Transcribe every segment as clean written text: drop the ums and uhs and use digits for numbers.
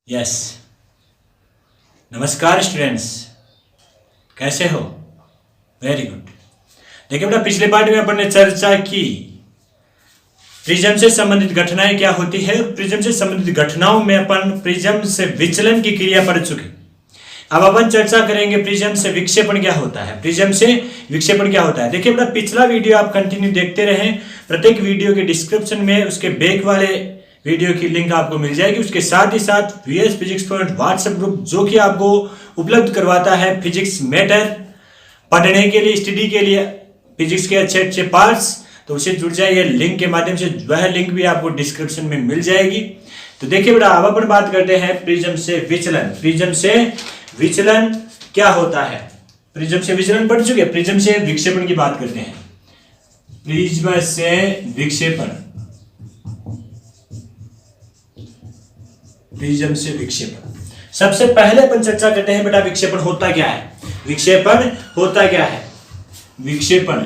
Yes. नमस्कार students, कैसे हो? Very good. देखिए बेटा, पिछले पार्ट में अपन ने चर्चा की प्रिज्म से संबंधित घटनाएं क्या होती है। प्रिज्म से संबंधित घटनाओं में अपन प्रिज्म से विचलन की क्रिया पढ़ चुके। अब अपन चर्चा करेंगे प्रिज्म से विक्षेपण क्या होता है। प्रिज्म से विक्षेपण क्या होता है, देखिए बेटा, पिछला वीडियो आप कंटिन्यू देखते रहें। प्रत्येक वीडियो के डिस्क्रिप्शन में उसके बैक वाले वीडियो की लिंक आपको मिल जाएगी। उसके साथ ही साथ VS physics point WhatsApp group, जो कि आपको उपलब्ध करवाता है फिजिक्स मैटर पढ़ने के लिए, स्टडी के लिए, फिजिक्स के अच्छे अच्छे पार्ट्स, तो उसे जुड़ जाइए लिंक के माध्यम से। वह लिंक भी आपको डिस्क्रिप्शन में मिल जाएगी। तो देखिए बेटा, अब अपन बात करते हैं प्रिज्म से विचलन। प्रिज्म से विचलन क्या होता है? प्रिज्म से विचलन पढ़ चुके। प्रिज्म से विक्षेपण की बात करते हैं। प्रिज्म से विक्षेपण, प्रिज्म से विक्षेपण। सबसे पहले अपन चर्चा करते हैं बेटा, विक्षेपण होता क्या है। विक्षेपण होता क्या है? विक्षेपण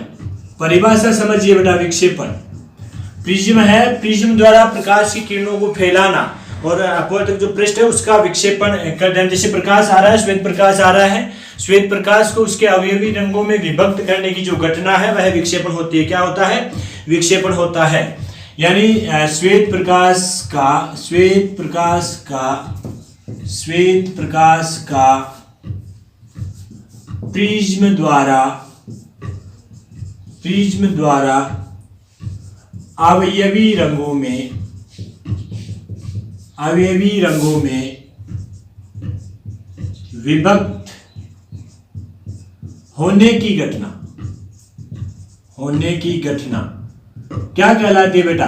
परिभाषा समझिए बेटा। विक्षेपण प्रिज्म है, प्रिज्म द्वारा प्रकाश की किरणों को फैलाना और अपवर्तक जो पृष्ठ है उसका विक्षेपण कर देना। जैसे प्रकाश आ रहा है, श्वेत प्रकाश आ रहा है, श्वेत प्रकाश को उसके अवयवी रंगों में विभक्त करने की जो घटना है वह विक्षेपण होती है। क्या होता है? विक्षेपण होता है। यानी श्वेत प्रकाश का प्रिज्म द्वारा अवयवी रंगों में विभक्त होने की घटना क्या कहलाती है बेटा?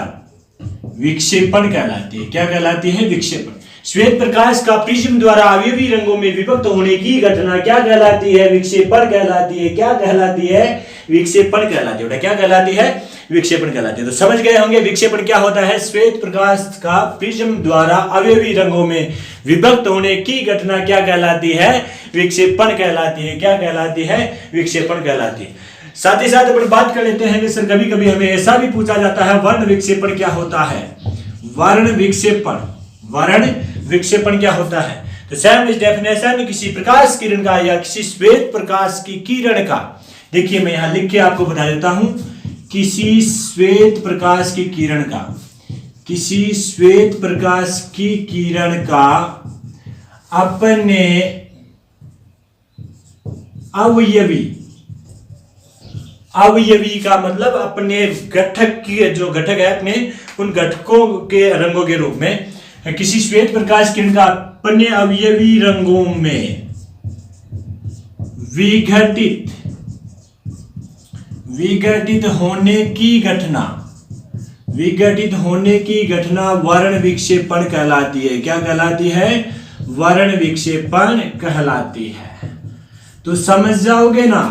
विक्षेपण कहलाती है। क्या कहलाती है? विक्षेपण। श्वेत प्रकाश का प्रिज्म द्वारा अवयवी रंगों में विभक्त होने की घटना क्या कहलाती है? विक्षेपण कहलाती है। क्या कहलाती है? विक्षेपण कहलाती है बेटा। क्या कहलाती है? विक्षेपण कहलाती है। तो समझ गए होंगे विक्षेपण क्या होता है। श्वेत प्रकाश का प्रिज्म द्वारा अवयवी रंगों में विभक्त होने की घटना क्या कहलाती है? विक्षेपण कहलाती है। क्या कहलाती है? विक्षेपण कहलाती है। साथ ही साथ अपन बात कर लेते हैं कि सर कभी कभी हमें ऐसा भी पूछा जाता है, वर्ण विक्षेपण क्या होता है? वर्ण विक्षेपण क्या होता है? तो सेम इस डेफिनेशन, किसी प्रकाश किरण का या किसी श्वेत प्रकाश की किरण का, देखिए मैं यहां लिख के आपको बता देता हूं, किसी श्वेत प्रकाश की किरण का अपने अवयवी का मतलब अपने घटक की, जो घटक है अपने उन घटकों के रंगों के रूप में, किसी श्वेत प्रकाश किरण का अपने अवयवी रंगों में विघटित होने की घटना वर्ण विक्षेपण कहलाती है। क्या कहलाती है? वर्ण विक्षेपण कहलाती है। तो समझ जाओगे ना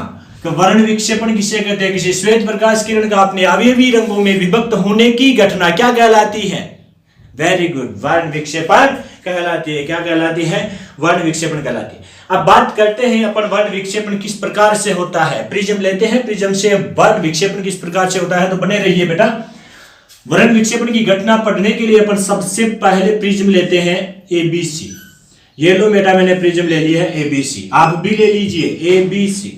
कि वर्ण विक्षेपण किसे कहते हैं? किसी श्वेत प्रकाश किरण का अपने अवयवी रंगों में विभक्त होने की घटना क्या कहलाती है? वेरी गुड, वर्ण विक्षेपण कहलाती है। क्या कहलाती है? वर्ण विक्षेपण कहलाती है। अब बात करते हैं अपन वर्ण विक्षेपण किस प्रकार से होता है। प्रिज्म लेते हैं, प्रिज्म से वर्ण विक्षेपण किस प्रकार से होता है, तो बने रहिए बेटा। वर्ण विक्षेपण की घटना पढ़ने के लिए अपन सबसे पहले प्रिज्म लेते हैं ABC। ये लो बेटा, मैंने प्रिज्म ले लिया है ABC, आप भी ले लीजिए ABC।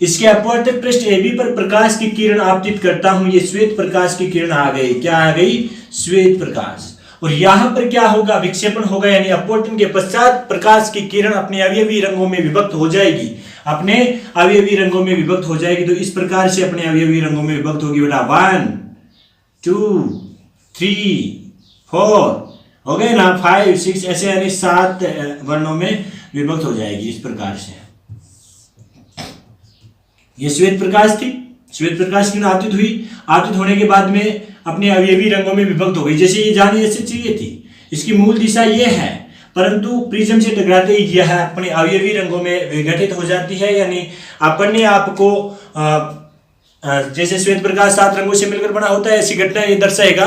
इसके अपवर्तक पृष्ठ AB पर प्रकाश की किरण आपतित करता हूं। ये श्वेत प्रकाश की किरण आ गई। क्या आ गई? श्वेत प्रकाश। और यहां पर क्या होगा? विक्षेपण होगा, यानी अपवर्तन के पश्चात प्रकाश की किरण अपने अवयवी रंगों में विभक्त हो जाएगी। तो इस प्रकार से अपने अवयवी रंगों में विभक्त होगी बेटा। 1 2 3 4 हो गए ना, 5 6 ऐसे, यानी 7 वर्णों में विभक्त हो जाएगी। इस प्रकार से ये श्वेत प्रकाश थी, श्वेत प्रकाश की आपतित हुई, आपतित होने के बाद में अपने अवयवी रंगों में विभक्त हो गई। जैसे ये जानी ऐसे चाहिए थी, इसकी मूल दिशा ये है, परंतु प्रिज्म से टकराते ही यह अपने अवयवी रंगों में विघटित हो जाती है। यानी अपने आप को जैसे श्वेत प्रकाश 7 रंगों से मिलकर बना होता है, ऐसी घटना ये दर्शाएगा।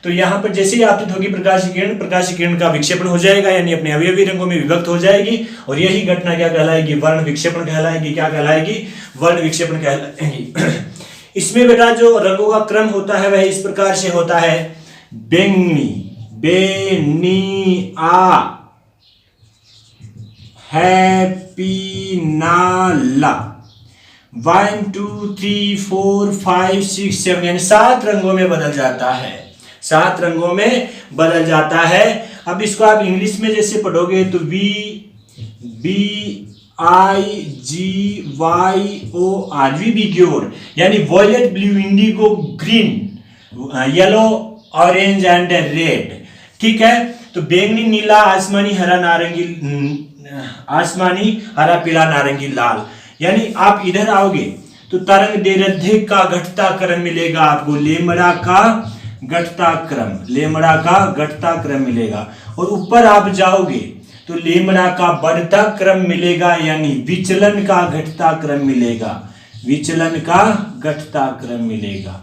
तो यहाँ पर जैसे ही आपतित होगी प्रकाश की किरण का विक्षेपण हो जाएगा, यानी अपने अवयवी रंगों में विभक्त हो जाएगी। और यही घटना क्या कहलाएगी? वर्ण विक्षेपण कहलाएगी। क्या कहलाएगी? वर्ण विक्षेपण कहलाएगी। इसमें बेटा जो रंगों का क्रम होता है वह इस प्रकार से होता है: बैंगनी, बेनिया, हैप्पीनाला। 1 2 3 4 5 6 7 यानी 7 रंगों में बदल जाता है, 7 रंगों में बदल जाता है। अब इसको आप इंग्लिश में जैसे पढ़ोगे तो VIGYOR, विग्योर, यानी violet, blue, indigo, green, yellow, orange and red. ठीक है, तो बैंगनी, नीला, आसमानी, हरा, नारंगी, आसमानी, हरा, पीला, नारंगी, लाल। यानी आप इधर आओगे तो तरंग दैर्ध्य का घटता क्रम मिलेगा आपको, लेमड़ा का घटता क्रम, लेमड़ा का घटता क्रम मिलेगा। और ऊपर आप जाओगे तो लेमड़ा का बढ़ता क्रम मिलेगा, यानी विचलन का घटता क्रम मिलेगा, विचलन का घटता क्रम मिलेगा।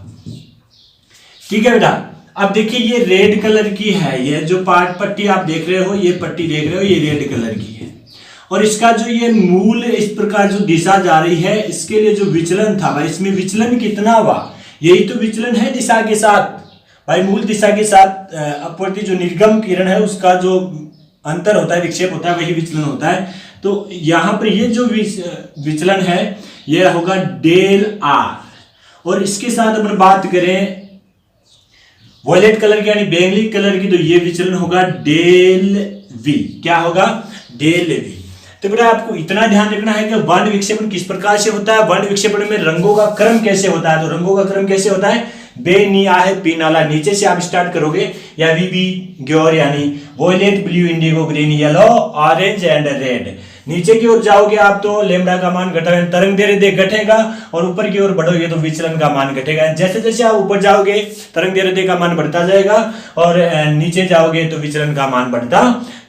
ठीक है बेटा, अब देखिए ये रेड कलर की है, ये जो पट्टी आप देख रहे हो, ये पट्टी देख रहे हो, ये रेड कलर की है। और इसका जो ये मूल इस प्रकार जो दिशा जा रही है, इसके लिए जो विचलन था भाई, इसमें विचलन कितना हुआ, यही तो विचलन है दिशा के साथ भाई, मूल दिशा के साथ अपवर्ती जो निर्गम किरण है उसका जो अंतर होता है, विक्षेप होता है, वही विचलन होता है। तो यहां पर ये जो विचलन है ये होगा डेल आर। और इसके साथ अपन बात करें वॉयलेट कलर की यानी बैंगनी कलर की, तो ये विचलन होगा डेल वी। क्या होगा? Del V. तो बेटा आपको इतना ध्यान रखना है कि वर्ण विक्षेपण किस प्रकार से होता है, वर्ण विक्षेपण में रंगों का क्रम कैसे होता है। तो रंगों का क्रम कैसे होता है, बेनिया है पीनाला, नीचे से आप स्टार्ट करोगे, या विग्योर यानी violet, blue, indigo, green, yellow, orange and red. नीचे की ओर जाओगे आप तो लेमड़ा का मान घटा, तरंग दैर्ध्य घटेगा, और ऊपर की ओर बढ़ोगे तो विचलन का मान घटेगा। जैसे जैसे आप ऊपर जाओगे तरंग दैर्ध्य का मान बढ़ता जाएगा, और नीचे जाओगे तो विचलन का मान बढ़ता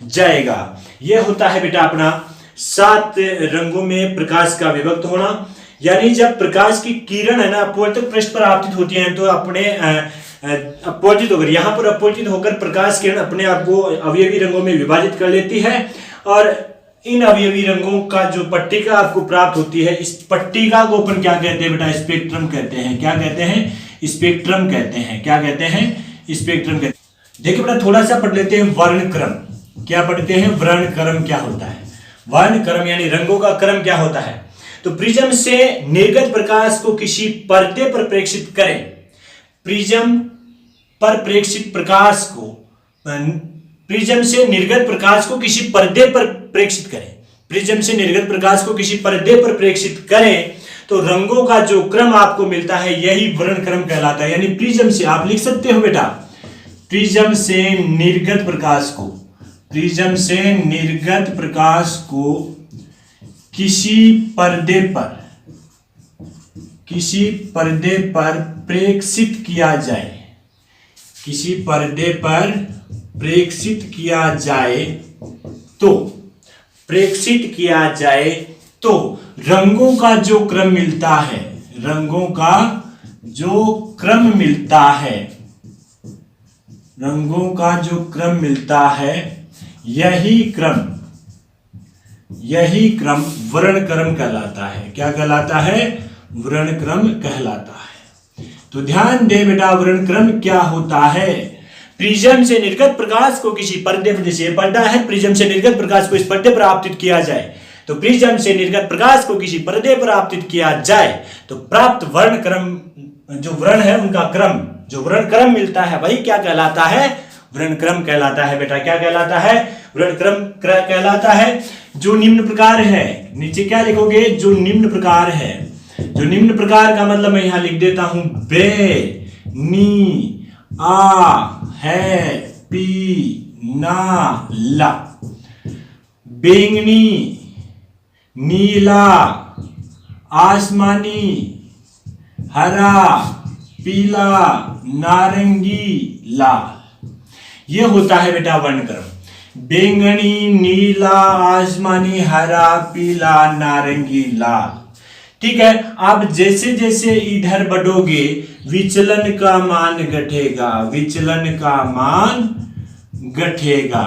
जाएगा। यह होता है बेटा अपना 7 रंगों में प्रकाश का विभक्त होना। यानी जब प्रकाश की किरण है ना अपवर्तक पृष्ठ पर आपतित होती है, तो अपने अपवर्तित होकर, यहाँ पर अपवर्तित होकर प्रकाश किरण अपने आप को अवयवी रंगों में विभाजित कर लेती है, और इन अवयवी रंगों का जो पट्टिका आपको प्राप्त होती है, इस पट्टिका को अपन क्या कहते हैं बेटा, स्पेक्ट्रम कहते हैं। क्या कहते हैं? स्पेक्ट्रम कहते हैं। क्या कहते हैं? स्पेक्ट्रम कहते हैं। देखिए बेटा थोड़ा सा पढ़ लेते हैं वर्ण क्रम। क्या पढ़ते हैं? वर्ण क्रम क्या होता है, वर्ण क्रम यानी रंगों का क्रम क्या होता है। तो प्रिज्म से निर्गत प्रकाश को किसी पर्दे पर प्रेक्षित करें, प्रिज्म पर प्रेक्षित प्रकाश को, प्रिज्म से निर्गत प्रकाश को किसी पर्दे पर प्रेक्षित करें, प्रिज्म से निर्गत प्रकाश को किसी पर्दे पर प्रेक्षित करें, तो रंगों का जो क्रम आपको मिलता है यही वर्ण क्रम कहलाता है। यानी प्रिज्म से आप लिख सकते हो बेटा, प्रिज्म से निर्गत प्रकाश को, प्रिज्म से निर्गत प्रकाश को किसी पर्दे पर प्रेक्षित किया जाए, किसी पर्दे पर प्रेक्षित किया जाए, तो प्रेक्षित किया जाए तो रंगों का जो क्रम मिलता है, रंगों का जो क्रम मिलता है, रंगों का जो क्रम मिलता है, यही क्रम वर्ण क्रम कहलाता है। क्या कहलाता है? वर्ण क्रम कहलाता है। तो ध्यान दे बेटा, वर्ण क्रम क्या होता है। प्रिज्म से निर्गत प्रकाश को किसी पर्दे पर, जैसे पर्दा है, प्रिज्म से निर्गत प्रकाश को इस पर्दे पर आपतित किया जाए, तो प्रिज्म से निर्गत प्रकाश को किसी पर्दे पर आपतित किया जाए तो प्राप्त वर्ण क्रम, जो वर्ण है उनका क्रम, जो वर्ण क्रम मिलता है वही क्या कहलाता है? वर्ण क्रम कहलाता है बेटा। क्या कहलाता है? वर्ण क्रम कहलाता है। जो निम्न प्रकार है, नीचे क्या लिखोगे? जो निम्न प्रकार है। जो निम्न प्रकार का मतलब मैं यहां लिख देता हूं, बे नी आ है पी ना ला, बैंगनी, नीला, आसमानी, हरा, पीला, नारंगी, लाल। यह होता है बेटा वर्ण क्रम। बैंगनी, नीला, आसमानी, हरा, पीला, नारंगी, लाल। ठीक है, आप जैसे जैसे इधर बढ़ोगे विचलन का मान घटेगा, विचलन का मान घटेगा।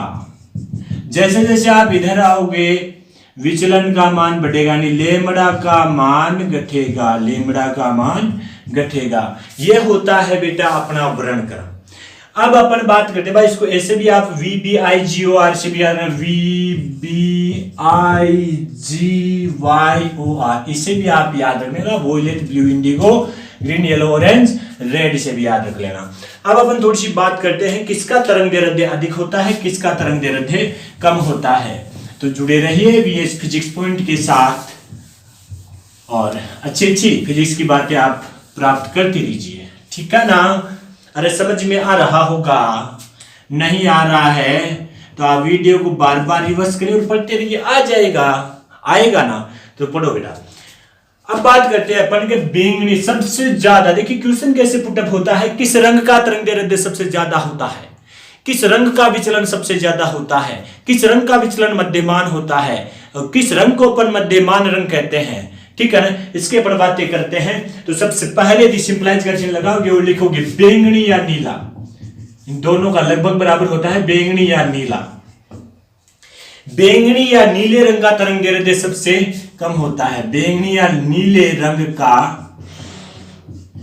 जैसे जैसे आप इधर आओगे विचलन का मान बढ़ेगा, यानी लेमड़ा का मान घटेगा, लेमड़ा का मान घटेगा। यह होता है बेटा अपना वर्ण क्रम। अब अपन बात करते हैं भाई, इसको ऐसे भी आप VBIGOR से भी याद रखना, VBIGYOR, इसे भी आप याद रखना, violet, blue, indigo, green, yellow, orange, red, से भी याद रख लेना। अब अपन थोड़ी सी बात करते हैं किसका तरंग दैर्ध्य अधिक होता है, किसका तरंग दैर्ध्य कम होता है। तो जुड़े रहिए VS फिजिक्स पॉइंट के साथ और अच्छी फिजिक्स की बातें आप प्राप्त करते रहिए, ठीक है ना। अरे समझ में आ रहा होगा, नहीं आ रहा है तो आप वीडियो को बार बार रिवर्स करिए और पढ़ते रहिए, आ जाएगा, आएगा ना, तो पढ़ो बेटा। अब बात करते हैं अपन के बैंगनी सबसे ज्यादा, देखिए क्वेश्चन कैसे पुटअप होता है, किस रंग का तरंग दैर्ध्य सबसे ज्यादा होता है, किस रंग का विचलन सबसे ज्यादा होता है, किस रंग का विचलन मध्यमान होता है, और किस रंग को अपन मध्यमान रंग कहते हैं, ठीक है ना। इसके अपन बातें करते हैं। तो सबसे पहले यदि सिंपलाइज कर चिन्ह लगाओगे और लिखोगे बैंगनी या नीला, इन दोनों का लगभग बराबर होता है, बैंगनी या नीला। बैंगनी या नीले रंग का तरंग दैर्ध्य सबसे कम होता है, बैंगनी या नीले रंग का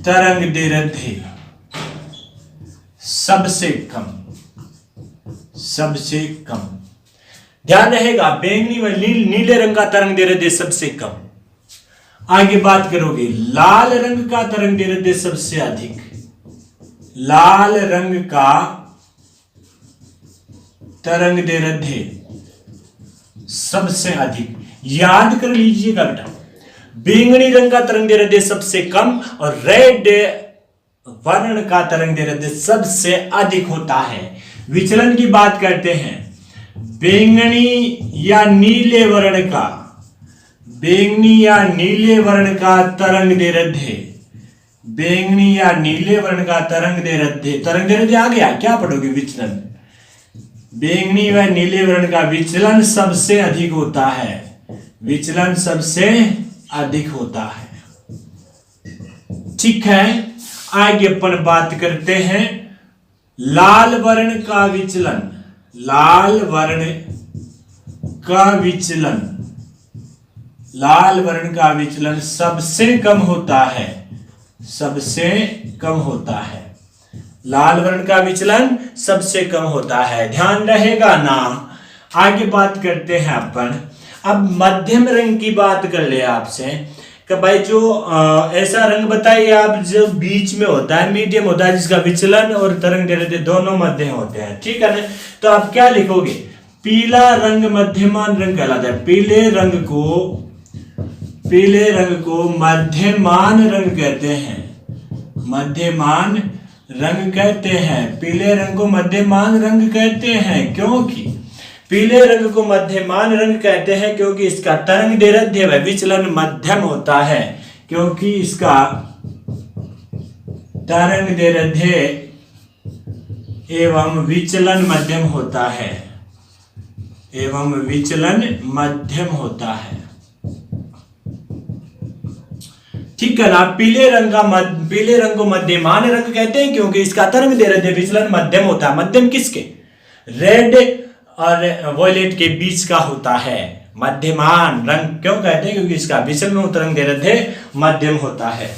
तरंग दैर्ध्य सबसे कम, सबसे कम, ध्यान रहेगा, बैंगनी व नीले रंग का तरंग दैर्ध्य सबसे कम। आगे बात करोगे लाल रंग का तरंग दैर्ध्य सबसे अधिक, लाल रंग का तरंग दैर्ध्य सबसे अधिक, याद कर लीजिएगा बेटा, बैंगनी रंग का तरंग दैर्ध्य सबसे कम और रेड वर्ण का तरंग दैर्ध्य सबसे अधिक होता है। विचलन की बात करते हैं, बैंगनी या नीले वर्ण का, बैंगनी या नीले वर्ण का तरंग दैर्ध्य, बैंगनी या नीले वर्ण का तरंग दैर्ध्य आ गया, क्या पढ़ोगे, विचलन, बैंगनी व नीले वर्ण का विचलन सबसे अधिक होता है, विचलन सबसे अधिक होता है, ठीक है। आगे अपन बात करते हैं लाल वर्ण का विचलन, लाल वर्ण का विचलन, लाल वर्ण का विचलन सबसे कम होता है, सबसे कम होता है, लाल वर्ण का विचलन सबसे कम होता है, ध्यान रहेगा ना। आगे बात करते हैं अपन, अब मध्यम रंग की बात कर ले आपसे कि भाई जो ऐसा रंग बताइए आप जो बीच में होता है, मीडियम होता है, जिसका विचलन और तरंग दैर्ध्य दोनों मध्यम होते हैं, ठीक है ना। तो आप क्या लिखोगे, पीला रंग मध्यमान रंग कहलाता है, पीले रंग को मध्यमान रंग कहते हैं, मध्यमान रंग कहते हैं, पीले रंग को मध्यमान रंग कहते हैं, क्योंकि पीले रंग को मध्यमान रंग कहते हैं क्योंकि इसका तरंग दैर्ध्य व विचलन मध्यम होता है, क्योंकि इसका तरंग दैर्ध्य एवं विचलन मध्यम होता है, एवं विचलन मध्यम होता है, ठीक है ना। पीले रंग को मध्यमान रंग कहते हैं क्योंकि इसका तरंग दैर्ध्य विचलन मध्यम होता है, मध्यम किसके, रेड और वॉयलेट के बीच का होता है, मध्यमान रंग क्यों कहते हैं, क्योंकि इसका विचलन और तरंग दैर्ध्य मध्यम होता है।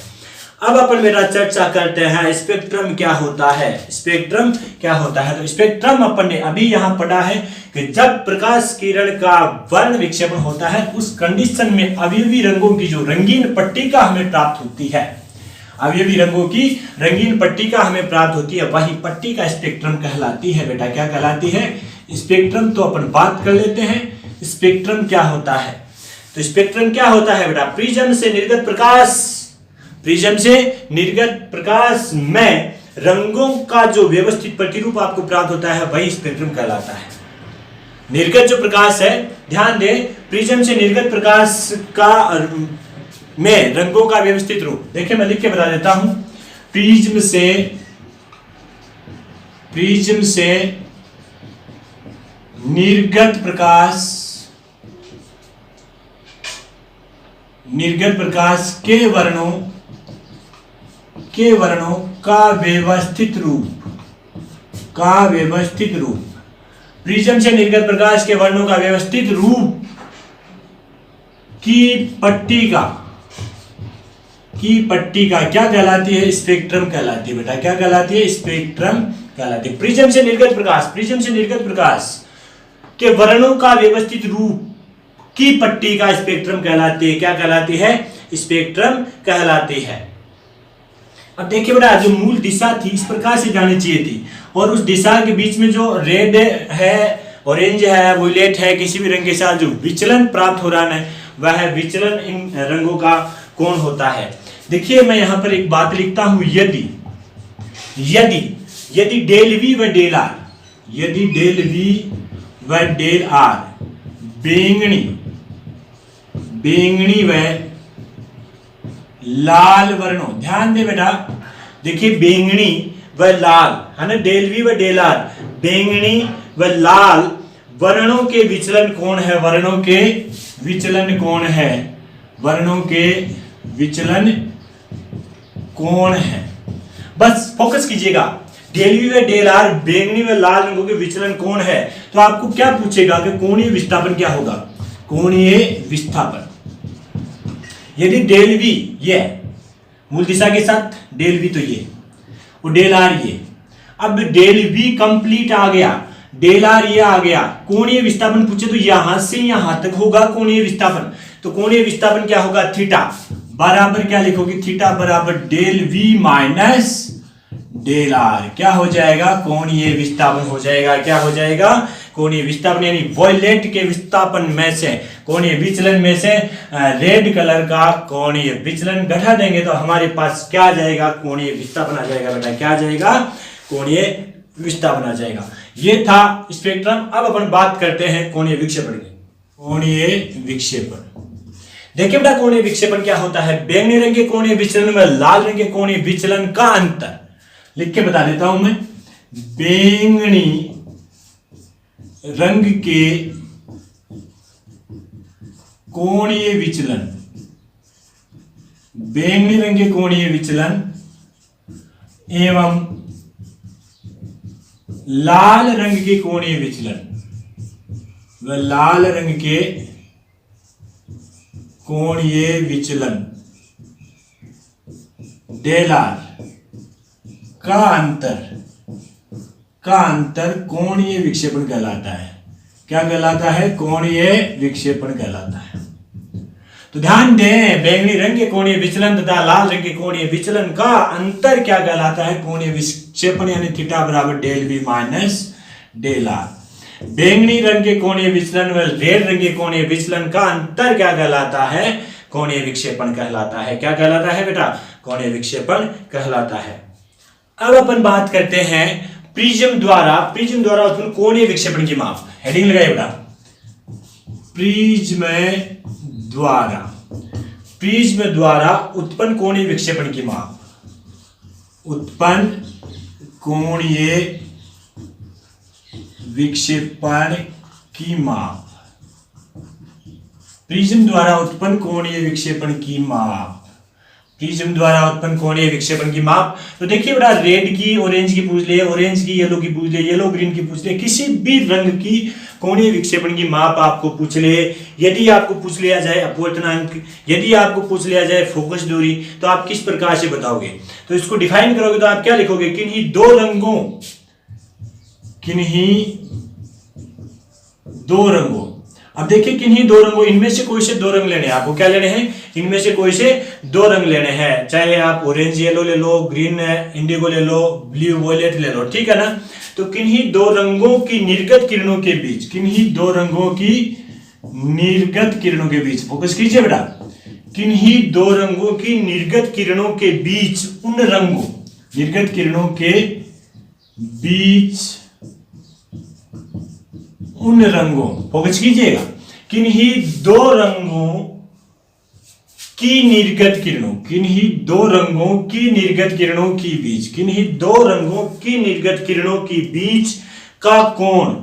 अब अपन मेरा चर्चा करते हैं स्पेक्ट्रम क्या होता है, स्पेक्ट्रम क्या होता है। तो स्पेक्ट्रम अपन ने अभी यहां पढ़ा है कि जब प्रकाश किरण का वर्ण विक्षेपण होता है उस कंडीशन में अवयवी रंगों की जो रंगीन पट्टिका हमें प्राप्त होती है, अवयवी रंगों की रंगीन पट्टिका हमें प्राप्त होती है, वही पट्टिका स्पेक्ट्रम कहलाती है। बेटा क्या कहलाती है, स्पेक्ट्रम। तो अपन बात कर लेते हैं स्पेक्ट्रम क्या होता है। तो स्पेक्ट्रम क्या होता है बेटा, प्रिज्म से निर्गत प्रकाश, प्रिज्म से निर्गत प्रकाश में रंगों का जो व्यवस्थित प्रतिरूप आपको प्राप्त होता है वही स्पेक्ट्रम कहलाता है। निर्गत जो प्रकाश है, ध्यान दें, प्रिज्म से निर्गत प्रकाश का में रंगों का व्यवस्थित रूप, देखिए मैं लिख के बता देता हूं, प्रिज्म से निर्गत के वर्णों का व्यवस्थित रूप, प्रिज्म से निर्गत प्रकाश के वर्णों का व्यवस्थित रूप की पट्टिका क्या कहलाती है, स्पेक्ट्रम कहलाती है। बेटा क्या कहलाती है, स्पेक्ट्रम कहलाती है। प्रिज्म से निर्गत प्रकाश, प्रिज्म से निर्गत प्रकाश के वर्णों का व्यवस्थित रूप की पट्टी का स्पेक्ट्रम कहलाती है। क्या कहलाती है? स्पेक्ट्रम कहलाती है। अब देखिए बेटा, जो मूल दिशा थी इस प्रकार से जानी चाहिए थी, और उस दिशा के बीच में जो रेड है, ऑरेंज है, वोलेट है, किसी भी रंग के साथ जो विचलन प्राप्त हो रहा है वह विचलन इन रंगों का कौन होता है। देखिए मैं यहां पर एक बात लिखता हूं, यदि यदि यदि डेल वी व डेल आर, यदि डेल वी व डेल आर बैंगनी बैंगनी व लाल वर्णों, ध्यान दे बेटा, देखिए बैंगनी व लाल है ना, डेल वी व डेल आर, बैंगनी व लाल वर्णों के विचलन कौन है, वर्णों के विचलन कौन है, वर्णों के विचलन कौन है। बस फोकस कीजिएगा, डेल वी व डेल आर बैंगनी व लाल रंगों के विचलन कौन है, तो आपको क्या पूछेगा कि कोणीय विस्थापन क्या होगा, कोणीय विस्थापन। यदि डेल वी ये मूल दिशा के साथ डेल वी तो ये और डेल आर ये, अब डेल वी कंप्लीट आ गया, डेल आर ये आ गया, कोणीय विस्थापन पूछे तो यहां से यहां तक होगा कोणीय विस्थापन। तो कोणीय विस्थापन क्या होगा, थीटा बराबर क्या लिखोगे, थीटा बराबर del V minus del R, क्या हो जाएगा, कोणीय विस्थापन हो जाएगा। क्या हो जाएगा, कोणीय विस्थापन, यानी वॉयलेट के विस्थापन में से, कोणीय विचलन में से रेड कलर का कोणीय विचलन घटा देंगे तो हमारे पास क्या आ जाएगा, कोणीय विस्थापन आ जाएगा। बेटा क्या आ जाएगा, कोणीय विस्थापन आ जाएगा। ये था स्पेक्ट्रम। अब अपन बात करते हैं कोणीय विक्षेपण की। कोणीय विक्षेपण, देखिए बेटा कोणीय विक्षेपण क्या होता है, बैंगनी रंग के कोणीय विचलन में लाल रंग के कोणीय विचलन का अंतर लिख के बता देता हूं मैं। बैंगनी रंग के कोणीय विचलन, बैंगनी रंग के कोणीय विचलन एवं लाल रंग के कोणीय विचलन, व लाल रंग के कोणीय विचलन डेल आर का अंतर कोणीय विक्षेपण कहलाता है। क्या कहलाता है, कोणीय विक्षेपण कहलाता है। तो ध्यान दें, बैंगनी रंग के कोणीय विचलन तथा लाल रंग के कोणीय विचलन का अंतर क्या कहलाता है, कोणीय विक्षेपण, यानी थीटा बराबर del V minus del R. बैंगनी रंग के कोणीय विचलन व रेड रंग के कोणीय विचलन का अंतर क्या कहलाता है, कोणीय विक्षेपण कहलाता है। क्या कहलाता है बेटा, कोणीय विक्षेपण कहलाता है। अब अपन बात करते हैं प्रिज्म द्वारा उत्पन्न कोणीय विक्षेपण की माप। हेडिंग लगाइए बेटा, प्रिज्म द्वारा उत्पन्न कोणीय विक्षेपण की माप, उत्पन्न कोणीय विक्षेपण की माप, प्रिज्म द्वारा उत्पन्न कोणीय विक्षेपण की माप, प्रिज्म द्वारा उत्पन्न कोणीय विक्षेपण की माप। तो देखिए बेटा, रेड की ऑरेंज की पूछ ले, ऑरेंज की येलो की पूछ ले, येलो ग्रीन की पूछ ले, किसी भी रंग की कोणीय विक्षेपण की माप आपको पूछ ले, यदि आपको पूछ लिया जाए अपवर्तनांक, यदि आपको पूछ लिया जाए फोकस दूरी, तो आप किस प्रकार से बताओगे। तो इसको डिफाइन करोगे तो आप क्या लिखोगे, किन्हीं दो रंगों, अब देखिए किन्हीं दो रंगों, इनमें से कोई से दो रंग लेने हैं आपको। क्या लेने हैं, इनमें से कोई से दो रंग लेने हैं, चाहे आप ऑरेंज येलो ले लो, ग्रीन इंडिगो ले लो, ब्लू वॉयलेट ले लो, ठीक है ना। तो किन्हीं दो रंगों की निर्गत किरणों के बीच, किन्हीं दो रंगों की निर्गत किरणों के बीच, फोकस कीजिए बेटा, किन्हीं दो रंगों की निर्गत किरणों के बीच, उन रंगों, निर्गत किरणों के बीच उन रंगों, फोकस कीजिएगा, किन्हीं दो रंगों की निर्गत किरणों, किन्हीं दो रंगों की निर्गत किरणों के बीच, किन्हीं दो रंगों की निर्गत किरणों के बीच का कोण।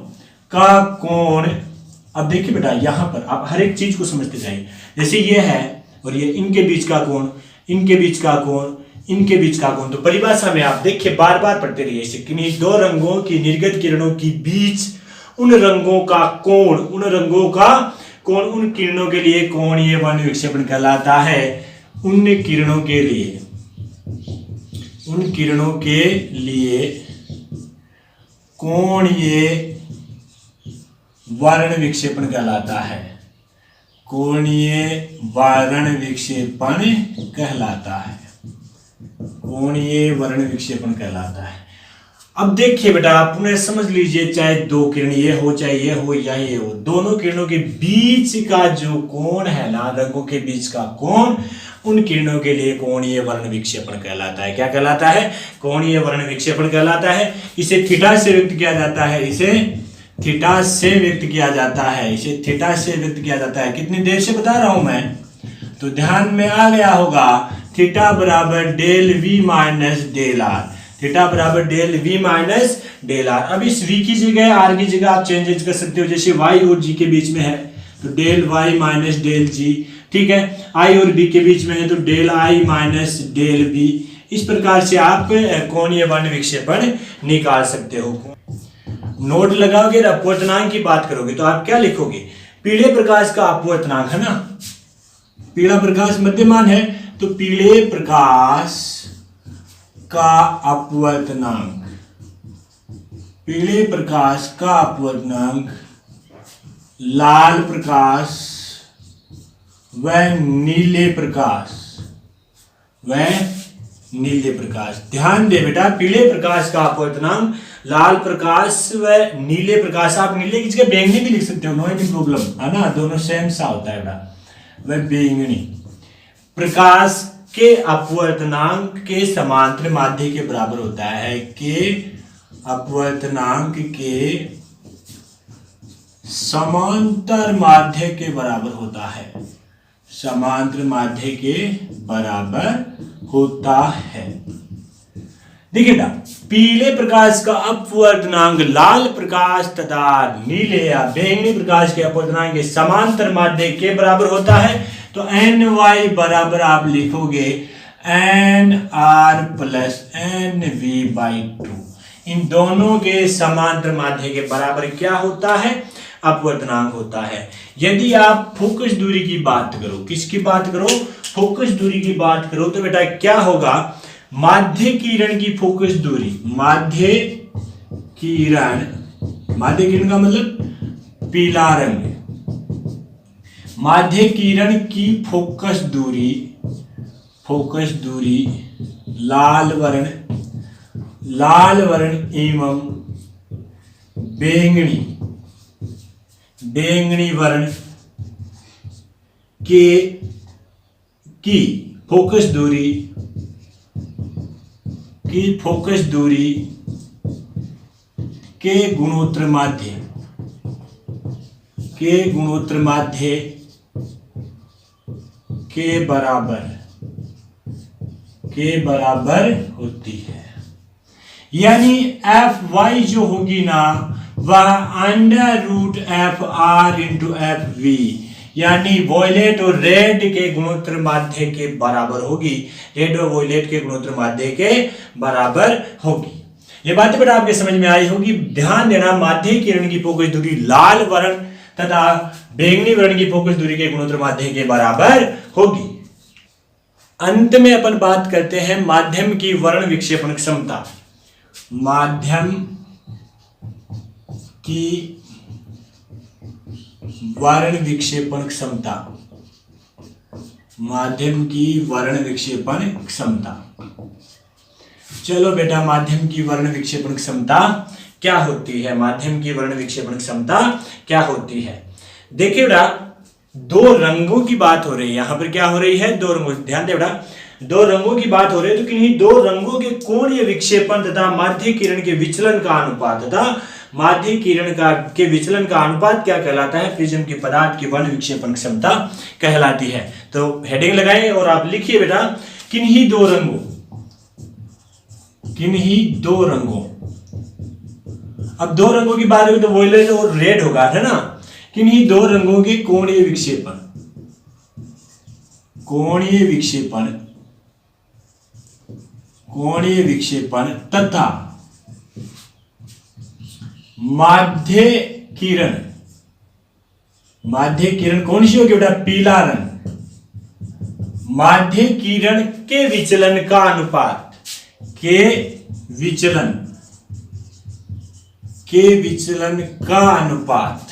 अब देखिए बेटा, यहां पर आप हर एक चीज को समझते जाइए, जैसे ये है और ये, इनके बीच का कोण, इनके बीच का कोण, इनके बीच का कोण। तो परिभाषा में आप देखिए बार बार पढ़ते रहिए, किन्हीं दो रंगों की निर्गत किरणों के बीच उन रंगों का कोण, उन रंगों का कोण, उन किरणों के लिए कोणीय वर्णन विक्षेपण कहलाता है। उन किरणों के लिए कोणीय वर्ण विक्षेपण कहलाता है। कोणीय वर्ण विक्षेपण कहलाता है। कोणीय वर्ण विक्षेपण कहलाता है। अब देखिए बेटा, आपने समझ लीजिए, चाहे दो किरण ये हो, चाहे ये हो या ये हो, दोनों किरणों के बीच का जो कोण है ना, रंगों के बीच का कोण, उन किरणों के लिए कोणीय वर्ण विक्षेपण कहलाता है। क्या कहलाता है? कोणीय वर्ण विक्षेपण कहलाता है। इसे थीटा से व्यक्त किया जाता है। इसे थीटा से व्यक्त किया जाता है। इसे थीटा से व्यक्त किया जाता है। कितनी देर से बता रहा हूं मैं, तो ध्यान में आ गया होगा। थीटा बराबर del V minus del R. Theta बराबर del V minus del R. अब इस वी की जगह आर की जगह आप चेंजेस कर सकते हो। जैसे वाई और जी के बीच में है तो डेल वाई माइनस डेल जी, ठीक है। आई और बी के बीच में है तो del I minus del B. इस प्रकार से आप कोणीय वर्ण विक्षेपण निकाल सकते हो। नोट लगाओगे, अपवर्तनांक की बात करोगे तो आप क्या लिखोगे? पीले प्रकाश का अपवर्तनांक है ना, पीला प्रकाश मध्यमान है तो पीले प्रकाश का अपवर्तनांक, पीले प्रकाश का अपवर्तनांक लाल प्रकाश व नीले प्रकाश, नीले प्रकाश। ध्यान दे बेटा, पीले प्रकाश का अपवर्तनांक लाल प्रकाश व नीले प्रकाश, आप नीले की जगह बैंगनी भी लिख सकते हो, नो एनी प्रॉब्लम है ना, दोनों सेम सा होता है बेटा। वह बैंगनी प्रकाश के अपवर्तनांक के समांतर माध्य के बराबर होता है। के अपवर्तनांक के समांतर माध्य के बराबर होता है। समांतर माध्य के बराबर होता है। देखिए बेटा, पीले प्रकाश का अपवर्तनांक लाल प्रकाश तथा नीले या बैंगनी प्रकाश के अपवर्तनांक के समांतर माध्य के बराबर होता है। तो एन वाई बराबर आप लिखोगे N R plus N V by 2। इन दोनों के समांतर माध्य के बराबर क्या होता है? अपवर्तनांक होता है। यदि आप फोकस दूरी की बात करो, किसकी बात करो? फोकस दूरी की बात करो तो बेटा क्या होगा? माध्य किरण की फोकस दूरी, माध्य किरण का मतलब पीला रंग, माध्य किरण की फोकस दूरी लाल वर्ण एवं बैंगनी वर्ण की फोकस दूरी के गुणोत्तर माध्य के बराबर होती है। यानी एफ वाई जो होगी ना वह under root F R into F V, यानी वॉयलेट और रेड के गुणोत्तर माध्य के बराबर होगी। रेड और वॉयलेट के गुणोत्तर माध्य के बराबर होगी। ये बातें बेटा आपके समझ में आई होगी। ध्यान देना, माध्य किरण की फोकस दूरी लाल वर्ण तथा बैंगनी वर्ण की फोकस दूरी के गुणोत्तर माध्य के बराबर होगी। अंत में अपन बात करते हैं माध्यम की वर्ण विक्षेपण क्षमता। माध्यम की वर्ण विक्षेपण क्षमता, माध्यम की वर्ण विक्षेपण क्षमता। चलो बेटा, माध्यम की वर्ण विक्षेपण क्षमता क्या होती है? माध्यम की वर्ण विक्षेपण क्षमता क्या होती है? देखिए बेटा, दो रंगों की बात हो रही है। यहां पर क्या हो रही है? दो रंगों। ध्यान दे बेटा, दो रंगों की बात हो रही है तो किन्हीं दो रंगों के कोणीय विक्षेपण तथा माध्य किरण के विचलन का अनुपात तथा माध्य किरण के विचलन का अनुपात क्या कहलाता है? प्रिज्म की पदार्थ की वर्ण विक्षेपण क्षमता कहलाती है। तो हेडिंग लगाएं और आप लिखिए बेटा, किन्हीं दो रंगों। अब दो रंगों की बात होगी तो वॉयलेट और रेड होगा, है ना। किन्हीं दो रंगों के कोणीय विक्षेपण तथा माध्य किरण कौन सी होगी बेटा? पीला रंग। माध्य किरण के विचलन का अनुपात, के विचलन के विचलन का अनुपात,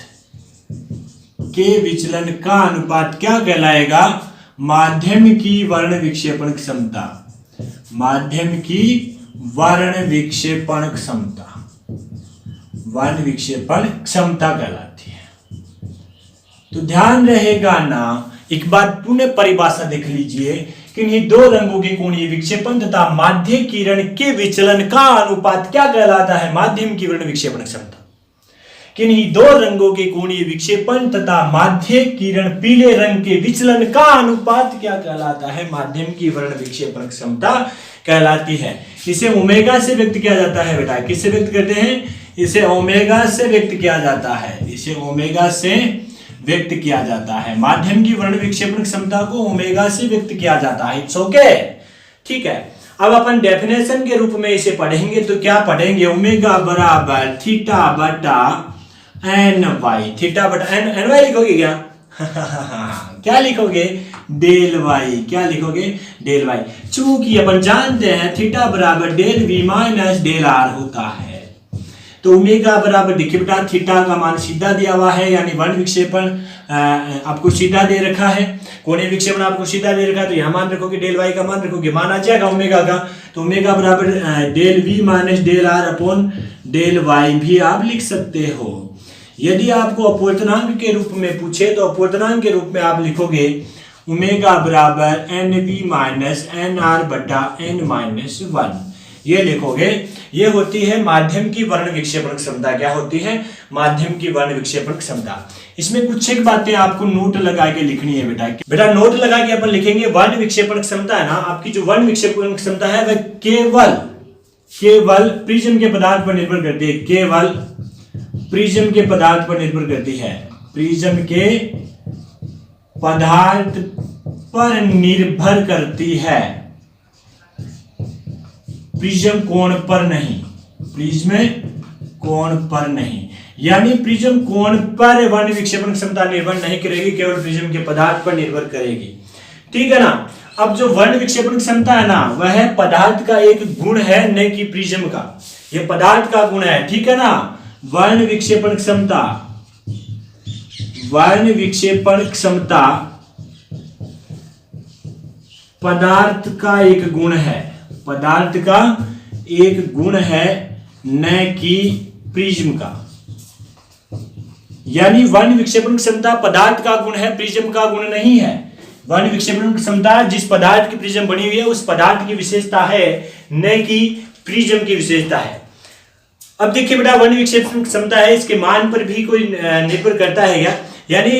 के विचलन का अनुपात क्या कहलाएगा? माध्यम की वर्ण विक्षेपण क्षमता, माध्यम की वर्ण विक्षेपण क्षमता, वर्ण विक्षेपण क्षमता कहलाती है। तो ध्यान रहेगा ना, एक बार पुनः परिभाषा देख लीजिए कि इन दो रंगों के कोणीय विक्षेपण तथा माध्य किरण के विचलन का अनुपात क्या कहलाता है? माध्यम की वर्ण विक्षेपण क्षमता। किन्हीं दो रंगों के कोणीय विक्षेपण तथा माध्य किरण पीले रंग के विचलन का अनुपात क्या कहलाता है? माध्यम की वर्ण विक्षेपण क्षमता कहलाती है। इसे ओमेगा से व्यक्त किया जाता है बेटा, किससे व्यक्त करते हैं? इसे ओमेगा से व्यक्त किया जाता है, इसे ओमेगा से व्यक्त किया जाता है। माध्यम की वर्ण विक्षेपण क्षमता को ओमेगा से व्यक्त किया जाता है। इट्स ओके, ठीक है। अब अपन डेफिनेशन के रूप में इसे पढ़ेंगे तो क्या पढ़ेंगे? ओमेगा बराबर थीटा बटा एन वाई, थीटा बटा एन वाई लिखोगे क्या? क्या लिखोगे? Del Y. क्या लिखोगे? Del Y. चूंकि अपन जानते हैं थीटा बराबर del V minus del R होता है, तो ओमेगा बराबर देखिए बेटा थीटा का मान सीधा दिया हुआ है, यानी वर्ण विक्षेपण आपको सीधा दे रखा है, कोणीय विक्षेपण आपको सीधा दे रखा है, तो यहाँ मान रखोगे, डेल वाई का मान रखोगे, मान आ जाएगा ओमेगा का, तो ओमेगा बराबर del V minus del R upon del Y भी आप लिख सकते हो। यदि आपको अपूर्णांक के रूप में पूछे तो अपूर्णांक के रूप में आप लिखोगे ओमेगा बराबर N V minus N R बटा एन माइनस वन, ये लिखोगे। ये होती है माध्यम की वर्ण विक्षेपण क्षमता। क्या होती है? माध्यम की वर्ण विक्षेपण क्षमता। इसमें कुछ एक बातें आपको नोट लगा के लिखनी है बेटा। बेटा नोट लगा के अपन लिखेंगे वर्ण विक्षेपण क्षमता है ना, आपकी जो वर्ण विक्षेपण क्षमता है वह केवल प्रिज्म के पदार्थ पर निर्भर करती है, केवल प्रिज्म के पदार्थ पर निर्भर करती है, प्रिज्म के पदार्थ पर निर्भर करती है, प्रिज्म कोण पर नहीं, प्रिज्म कोण पर नहीं। यानी प्रिज्म कोण पर वर्ण विक्षेपण क्षमता निर्भर नहीं करेगी, केवल प्रिज्म के पदार्थ पर निर्भर करेगी, ठीक है ना। अब जो वर्ण विक्षेपण क्षमता है ना, वह पदार्थ का एक गुण है, न कि प्रिज्म का, यह पदार्थ का गुण है, ठीक है ना। वर्ण विक्षेपण क्षमता, वर्ण विक्षेपण क्षमता पदार्थ का एक गुण है, पदार्थ का एक गुण है, न कि प्रिज्म का। यानी वर्ण विक्षेपण क्षमता पदार्थ का गुण है, प्रिज्म का गुण नहीं है। वर्ण विक्षेपण क्षमता जिस पदार्थ की प्रिज्म बनी हुई है उस पदार्थ की विशेषता है, न कि प्रिज्म की विशेषता है। अब देखिए बेटा वर्ण विक्षेपण क्षमता है, इसके मान पर भी कोई निर्भर करता है क्या? यानी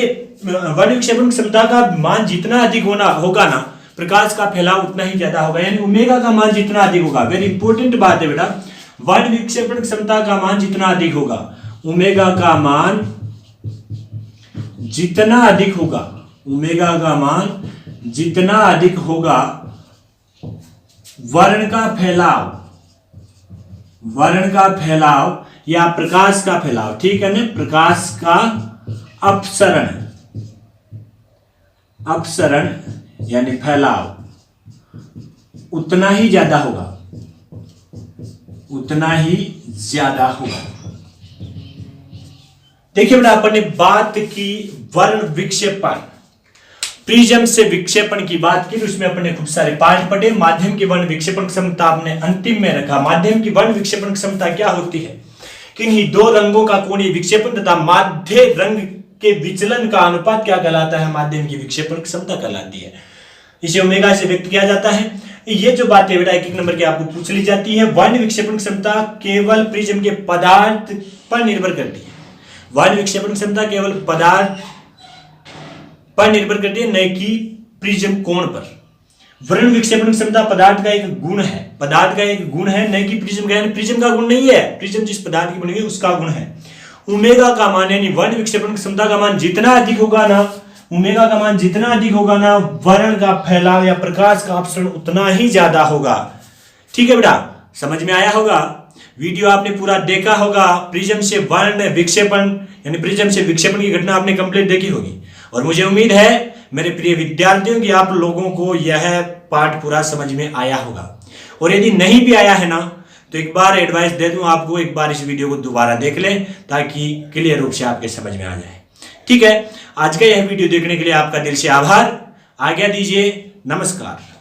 वर्ण विक्षेपण क्षमता का मान जितना अधिक होगा ना, प्रकाश का फैलाव उतना ही ज्यादा होगा, यानी ओमेगा का मान जितना अधिक होगा। वेरी इंपॉर्टेंट बात है बेटा, वर्ण विक्षेपण क्षमता का मान जितना अधिक होगा, ओमेगा का मान जितना अधिक होगा, ओमेगा का मान जितना अधिक होगा, वर्ण का फैलाव या प्रकाश का फैलाव, ठीक है ना, प्रकाश का अपसरण यानी फैलाव उतना ही ज्यादा होगा, उतना ही ज्यादा होगा। देखिए बेटा अपन ने बात की वर्ण विक्षेपण, प्रिज्म से विक्षेपण की बात की, तो उसमें अपने खूब सारे पार्ट पढ़े। माध्यम की वर्ण विक्षेपण क्षमता आपने अंतिम में रखा। माध्यम की वर्ण विक्षेपण क्षमता क्या होती है? किन्हीं दो रंगों का कोणीय विक्षेपण तथा माध्य रंग के विचलन का अनुपात क्या कहलाता है? माध्यम की विक्षेपण क्षमता कहलाती है। इसे ओमेगा से व्यक्त किया जाता है। ये जो बातें बेटा एक एक नंबर की आपको पूछ ली जाती है। वर्ण विक्षेपण क्षमता केवल प्रिज्म के पदार्थ पर निर्भर करती है, वर्ण विक्षेपण क्षमता केवल पदार्थ पर निर्भर करती है, न कि प्रिज्म कोण पर। वर्ण विक्षेपण क्षमता पदार्थ का एक गुण है, पदार्थ का एक गुण है, न कि प्रिज्म का, प्रिज्म का गुण नहीं है। प्रिज्म जिस पदार्थ की बनी हुई है उसका गुण है। ओमेगा का मान यानी वर्ण विक्षेपण क्षमता का मान जितना अधिक होगा ना, ओमेगा का मान जितना अधिक होगा ना, वर्ण का फैलाव या प्रकाश का अपसरण उतना ही ज्यादा होगा। ठीक है बेटा, समझ में आया होगा। वीडियो आपने पूरा देखा होगा। प्रिज्म से वर्ण विक्षेपण यानी प्रिज्म से विक्षेपण की घटना आपने कंप्लीट देखी होगी, और मुझे उम्मीद है मेरे प्रिय विद्यार्थियों कि आप लोगों को यह पाठ पूरा समझ में आया होगा। और यदि नहीं भी आया है ना, तो एक बार एडवाइस दे दूं आपको, एक बार इस वीडियो को दोबारा देख लें ताकि क्लियर रूप से आपके समझ में आ जाए। ठीक है, आज का यह वीडियो देखने के लिए आपका दिल से आभार। आज्ञा दीजिए, नमस्कार।